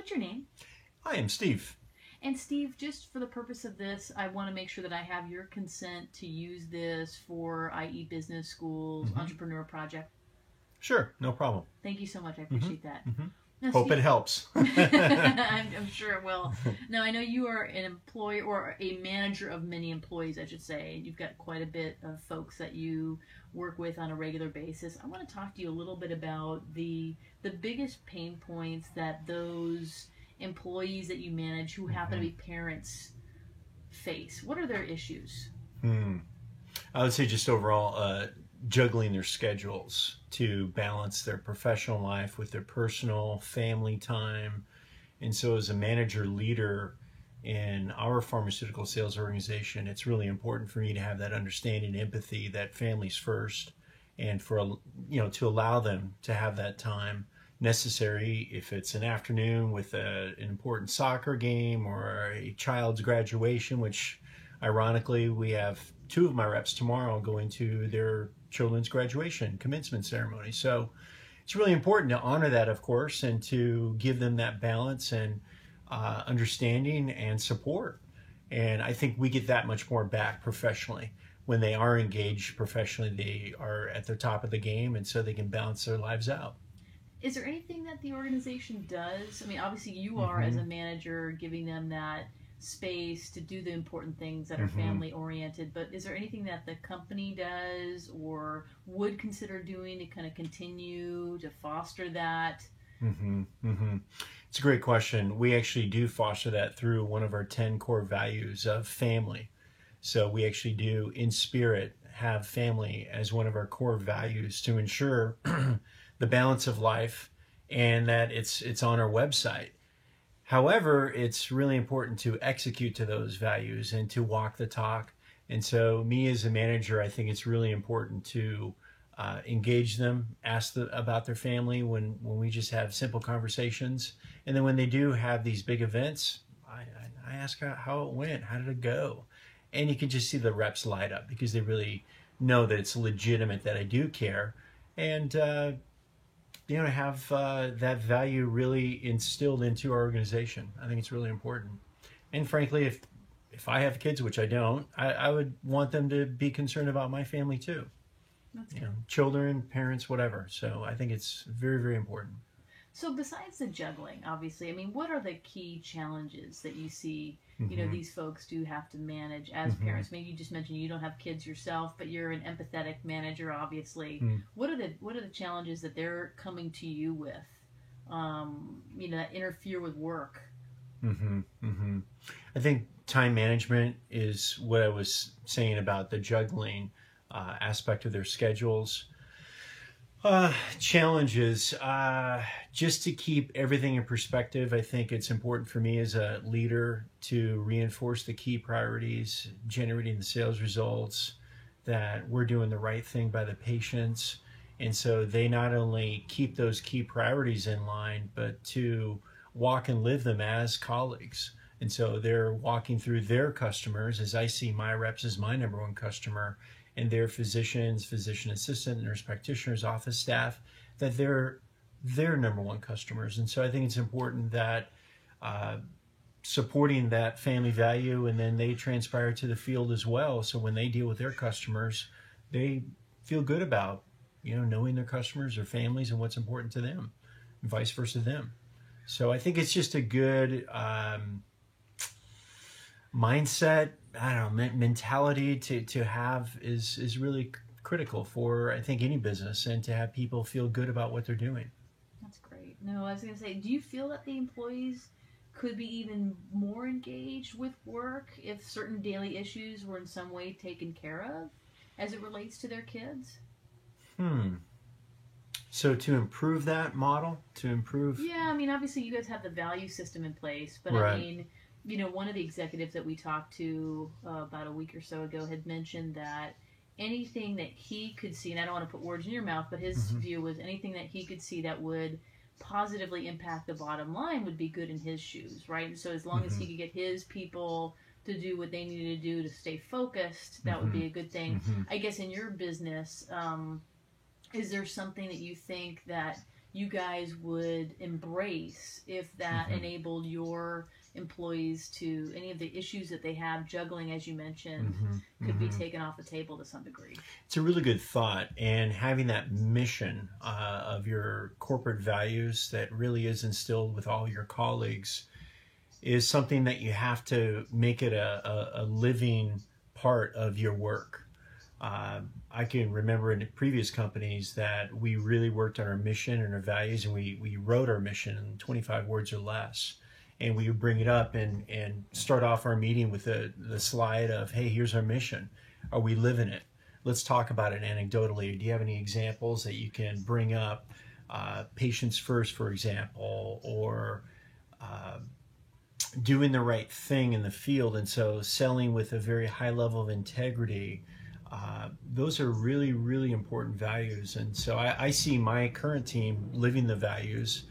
what's your name? I am Steve. And Steve, just for the purpose of this, I want to make sure that I have your consent to use this for IE Business School's Entrepreneur Project. Sure, no problem. Thank you so much. I appreciate that. Now, Hope Steve, it helps. I'm sure it will. Now, I know you are an employee or a manager of many employees, I should say. You've got quite a bit of folks that you work with on a regular basis. I want to talk to you a little bit about the biggest pain points that those employees that you manage who happen to be parents face. What are their issues? I would say just overall juggling their schedules to balance their professional life with their personal family time. And so as a manager leader in our pharmaceutical sales organization, it's really important for me to have that understanding and empathy that family's first, and for to allow them to have that time necessary if it's an afternoon with an important soccer game or a child's graduation, which ironically we have two of my reps tomorrow going to their children's graduation commencement ceremony. So it's really important to honor that, of course, and to give them that balance and understanding and support. And I think we get that much more back professionally. When they are engaged professionally, they are at the top of the game, and so they can balance their lives out. Is there anything that the organization does? I mean, obviously you are as a manager giving them that space to do the important things that are family oriented, but is there anything that the company does or would consider doing to kind of continue to foster that? It's a great question. We actually do foster that through one of our 10 core values of family. So we actually do, in spirit, have family as one of our core values to ensure the balance of life, and that it's on our website. However, it's really important to execute to those values and to walk the talk. And so me as a manager, I think it's really important to engage them, ask about their family when we just have simple conversations. And then when they do have these big events, I ask how it went, how did it go? And you can just see the reps light up because they really know that it's legitimate, that I do care. And have that value really instilled into our organization. I think it's really important. And frankly, if I have kids, which I don't, I would want them to be concerned about my family too. That's good. Children, parents, whatever. So I think it's very, very important. So besides the juggling, obviously, I mean, what are the key challenges that you see, these folks do have to manage as parents? Maybe you just mentioned you don't have kids yourself, but you're an empathetic manager, obviously. What are the challenges that they're coming to you with, that interfere with work? I think time management is what I was saying about the juggling aspect of their schedules. Challenges, just to keep everything in perspective, I think it's important for me as a leader to reinforce the key priorities, generating the sales results, that we're doing the right thing by the patients. And so they not only keep those key priorities in line, but to walk and live them as colleagues. And so they're walking through their customers, as I see my reps as my number one customer, and their physicians, physician assistant, nurse practitioners, office staff, that they're their number one customers. And so I think it's important that supporting that family value, and then they transpire to the field as well. So when they deal with their customers, they feel good about, knowing their customers, their families, and what's important to them, and vice versa them. So I think it's just a good mindset, mentality to have is really critical for, I think, any business, and to have people feel good about what they're doing. That's great. No, I was going to say, do you feel that the employees could be even more engaged with work if certain daily issues were in some way taken care of as it relates to their kids? So to improve that model, Yeah, I mean, obviously you guys have the value system in place, but right. I mean, one of the executives that we talked to about a week or so ago had mentioned that anything that he could see, and I don't want to put words in your mouth, but his view was anything that he could see that would positively impact the bottom line would be good in his shoes, right? And so as long as he could get his people to do what they needed to do to stay focused, that would be a good thing. I guess in your business, is there something that you think that you guys would embrace if that enabled your employees to, any of the issues that they have juggling, as you mentioned, could be taken off the table to some degree. It's a really good thought, and having that mission of your corporate values that really is instilled with all your colleagues is something that you have to make it a living part of your work. I can remember in previous companies that we really worked on our mission and our values, and we wrote our mission in 25 words or less. And we would bring it up and start off our meeting with the slide of, hey, here's our mission. Are we living it? Let's talk about it anecdotally. Do you have any examples that you can bring up? Patients first, for example, or doing the right thing in the field. And so selling with a very high level of integrity. Those are really, really important values. And so I see my current team living the values.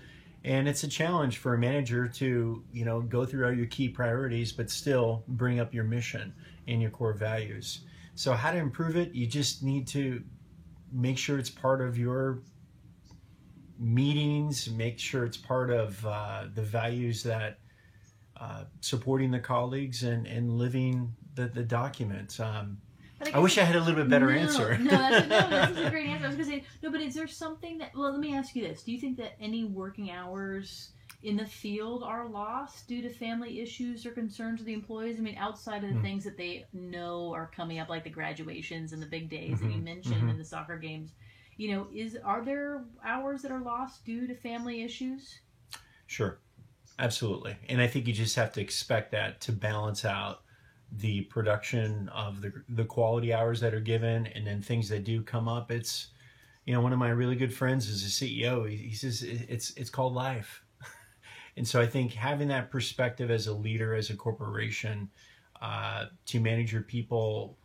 And it's a challenge for a manager to, go through all your key priorities, but still bring up your mission and your core values. So how to improve it? You just need to make sure it's part of your meetings, make sure it's part of the values that supporting the colleagues and living the document. I wish I had a little bit better answer. No, this is a great answer. I was going to say, no, but is there something that, well, let me ask you this. Do you think that any working hours in the field are lost due to family issues or concerns of the employees? I mean, outside of the things that they know are coming up, like the graduations and the big days that you mentioned and the soccer games, are there hours that are lost due to family issues? Sure, absolutely. And I think you just have to expect that to balance out the production of the quality hours that are given, and then things that do come up. It's, one of my really good friends is a CEO. He says it's called life. And so I think having that perspective as a leader, as a corporation, to manage your people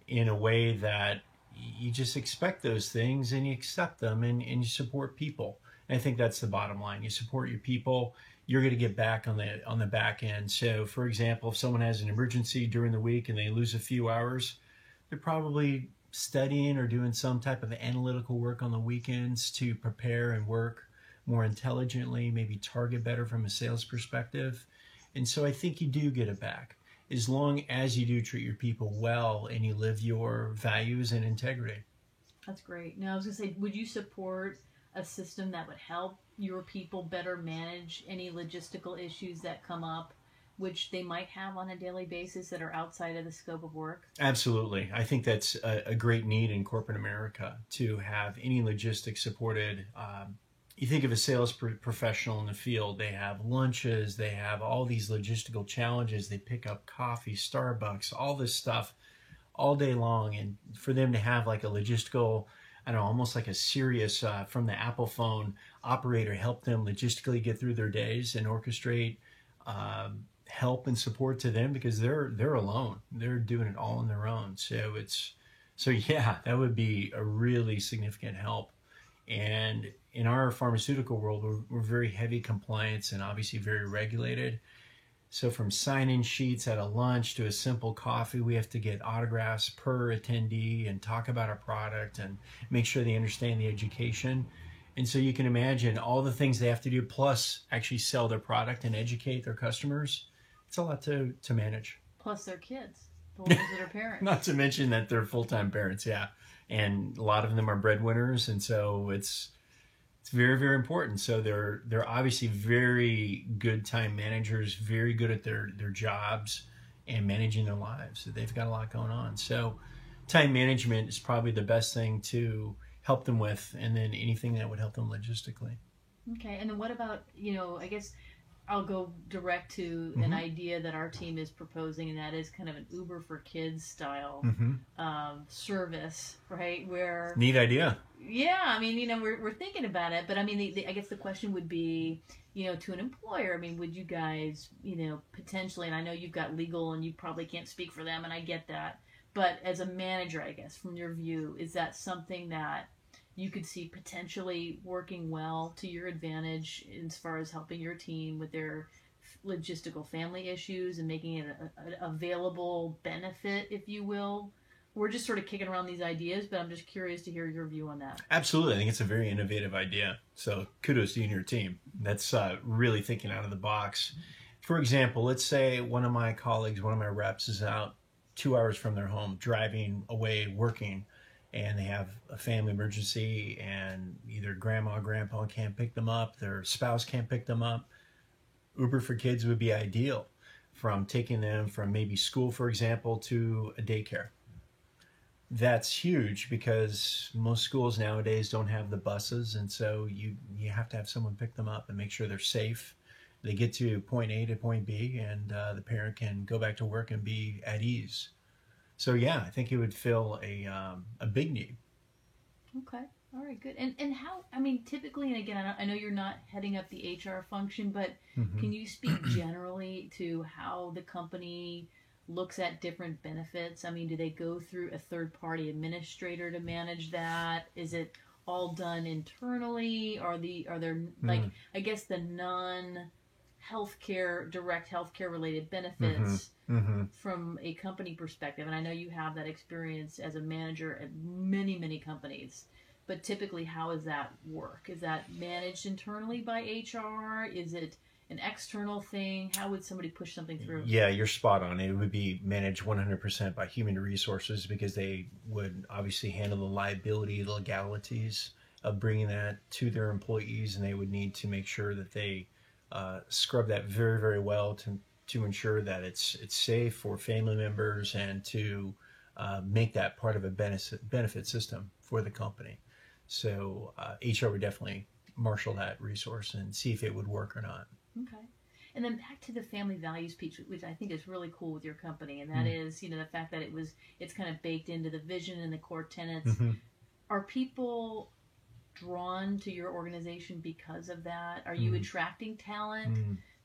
in a way that you just expect those things and you accept them and you support people. And I think that's the bottom line. You support your people, you're going to get back on the back end. So, for example, if someone has an emergency during the week and they lose a few hours, they're probably studying or doing some type of analytical work on the weekends to prepare and work more intelligently, maybe target better from a sales perspective. And so I think you do get it back as long as you do treat your people well and you live your values and integrity. That's great. Now, I was going to say, would you support a system that would help your people better manage any logistical issues that come up, which they might have on a daily basis that are outside of the scope of work? Absolutely. I think that's a great need in corporate America to have any logistics supported. You think of a sales professional in the field, they have lunches, they have all these logistical challenges, they pick up coffee, Starbucks, all this stuff all day long. And for them to have like a logistical, I don't know, almost like a Sirius from the Apple phone operator help them logistically get through their days and orchestrate help and support to them, because they're alone. They're doing it all on their own. So yeah, that would be a really significant help. And in our pharmaceutical world, we're very heavy compliance and obviously very regulated. So from sign-in sheets at a lunch to a simple coffee, we have to get autographs per attendee and talk about our product and make sure they understand the education. And so you can imagine all the things they have to do, plus actually sell their product and educate their customers. It's a lot to manage. Plus their kids, the ones that are parents. Not to mention that they're full-time parents, yeah. And a lot of them are breadwinners, and so it's very, very important. So they're obviously very good time managers, very good at their jobs and managing their lives. So they've got a lot going on. So time management is probably the best thing to help them with, and then anything that would help them logistically. Okay, and then what about, I guess I'll go direct to an idea that our team is proposing, and that is kind of an Uber for Kids style service, right? Where neat idea. Yeah, I mean, we're thinking about it, but I mean, I guess the question would be, to an employer, I mean, would you guys, potentially, and I know you've got legal and you probably can't speak for them, and I get that, but as a manager, I guess, from your view, is that something that you could see potentially working well to your advantage as far as helping your team with their logistical family issues and making it an available benefit, if you will, We're just sort of kicking around these ideas, but I'm just curious to hear your view on that. Absolutely. I think it's a very innovative idea. So kudos to you and your team. That's really thinking out of the box. For example, let's say one of my colleagues, one of my reps is out 2 hours from their home, driving away, working, and they have a family emergency and either grandma or grandpa can't pick them up, their spouse can't pick them up. Uber for Kids would be ideal, from taking them from maybe school, for example, to a daycare. That's huge because most schools nowadays don't have the buses, and so you have to have someone pick them up and make sure they're safe. They get to point A to point B, and the parent can go back to work and be at ease. So yeah, I think it would fill a big need. Okay. All right, good. And how, I mean, typically, and again, I know you're not heading up the HR function, but can you speak generally to how the company looks at different benefits? I mean, do they go through a third-party administrator to manage that? Is it all done internally? Are there, like, I guess the non-healthcare, direct healthcare related benefits from a company perspective? And I know you have that experience as a manager at many, many companies. But typically, how does that work? Is that managed internally by HR? Is it an external thing? How would somebody push something through? Yeah, you're spot on. It would be managed 100% by human resources because they would obviously handle the liability, the legalities of bringing that to their employees, and they would need to make sure that they scrub that very, very well to ensure that it's safe for family members and to make that part of a benefit system for the company. So HR would definitely marshal that resource and see if it would work or not. Okay. And then back to the family values piece, which I think is really cool with your company, and that is, the fact that it's kind of baked into the vision and the core tenets. Are people drawn to your organization because of that? Are you attracting talent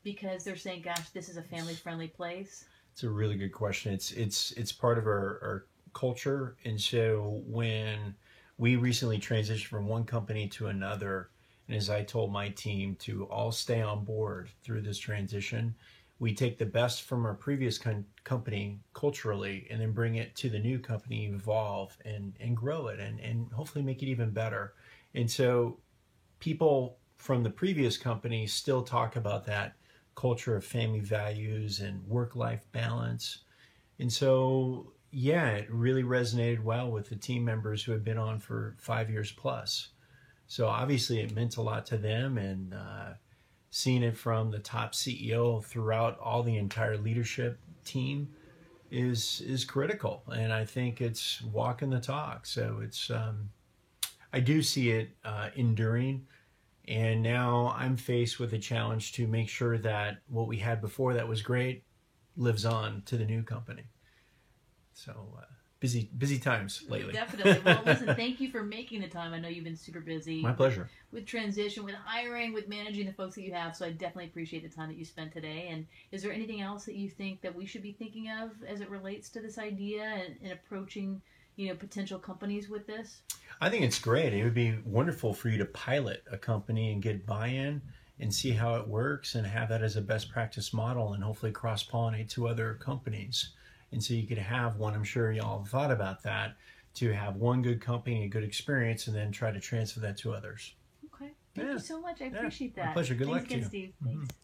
because they're saying, gosh, this is a family-friendly place? It's a really good question. It's part of our culture, and so when we recently transitioned from one company to another, and as I told my team to all stay on board through this transition, we take the best from our previous company culturally and then bring it to the new company, evolve and grow it and hopefully make it even better. And so people from the previous company still talk about that culture of family values and work-life balance. And so, yeah, it really resonated well with the team members who had been on for 5 years plus. So obviously it meant a lot to them, and seeing it from the top CEO throughout all the entire leadership team is critical. And I think it's walking the talk. So it's I do see it enduring. And now I'm faced with a challenge to make sure that what we had before that was great lives on to the new company. So busy times lately. Definitely. Well, listen, thank you for making the time. I know you've been super busy. My pleasure. With transition, with hiring, with managing the folks that you have. So I definitely appreciate the time that you spent today. And is there anything else that you think that we should be thinking of as it relates to this idea and approaching, potential companies with this? I think it's great. It would be wonderful for you to pilot a company and get buy-in and see how it works and have that as a best practice model and hopefully cross-pollinate to other companies. And so you could have one, I'm sure y'all have thought about that, to have one good company, a good experience, and then try to transfer that to others. Okay. Thank you so much. I appreciate that. My pleasure. Good luck Thanks to again, you. Steve. Thanks.